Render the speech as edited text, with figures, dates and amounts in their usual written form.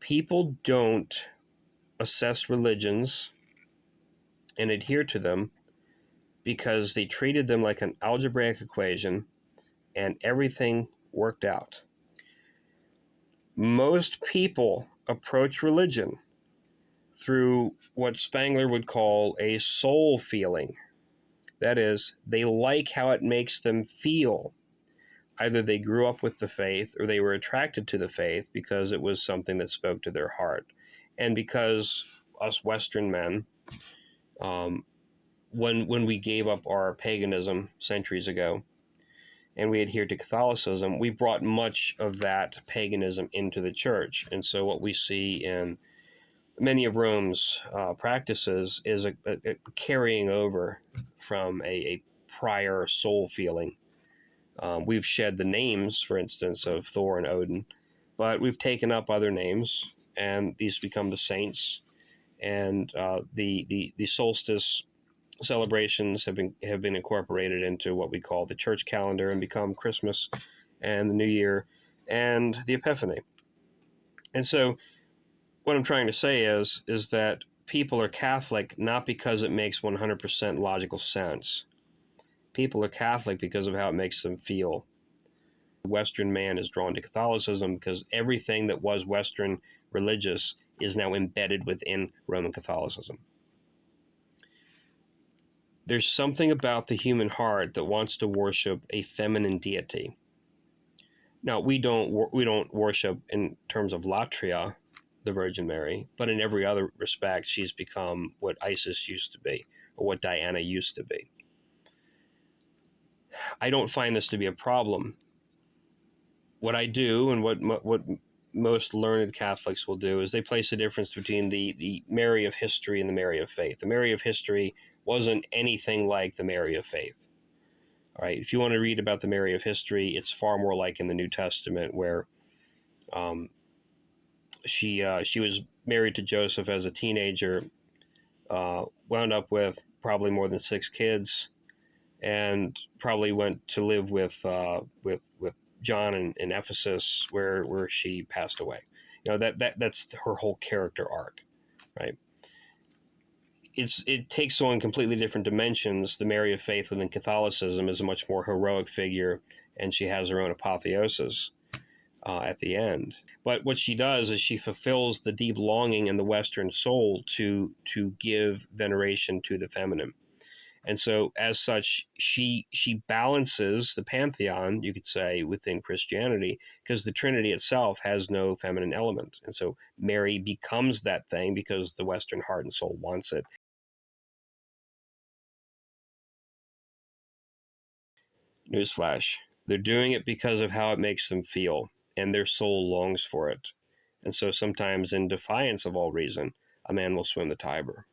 People don't assess religions and adhere to them because they treated them like an algebraic equation and everything worked out. Most people approach religion through what Spangler would call a soul feeling. That is, they like how it makes them feel. Either they grew up with the faith or they were attracted to the faith because it was something that spoke to their heart. And because us Western men, when we gave up our paganism centuries ago and we adhered to Catholicism, we brought much of that paganism into the church. And so what we see in many of Rome's practices is a carrying over from a prior soul feeling. We've shed the names, for instance, of Thor and Odin, but we've taken up other names, and these become the saints. And the solstice celebrations have been incorporated into what we call the church calendar and become Christmas and the New Year and the Epiphany. And so what I'm trying to say is that people are Catholic not because it makes 100% logical sense. People are Catholic because of how it makes them feel. The Western man is drawn to Catholicism because everything that was Western religious is now embedded within Roman Catholicism. There's something about the human heart that wants to worship a feminine deity. Now, we don't worship in terms of latria, the Virgin Mary, but in every other respect, she's become what Isis used to be, or what Diana used to be. I don't find this to be a problem. What I do, and what most learned Catholics will do, is they place a difference between the Mary of history and the Mary of faith. The Mary of history wasn't anything like the Mary of faith. All right, if you want to read about the Mary of history, it's far more like in the New Testament, where she was married to Joseph as a teenager, wound up with probably more than 6 kids, and probably went to live with John in Ephesus, where she passed away. You know, that's her whole character arc, right? It takes on completely different dimensions. The Mary of Faith within Catholicism is a much more heroic figure, and she has her own apotheosis at the end. But what she does is she fulfills the deep longing in the Western soul to give veneration to the feminine. And so, as such, she balances the pantheon, you could say, within Christianity, because the Trinity itself has no feminine element. And so Mary becomes that thing because the Western heart and soul wants it. Newsflash. They're doing it because of how it makes them feel, and their soul longs for it. And so sometimes, in defiance of all reason, a man will swim the Tiber.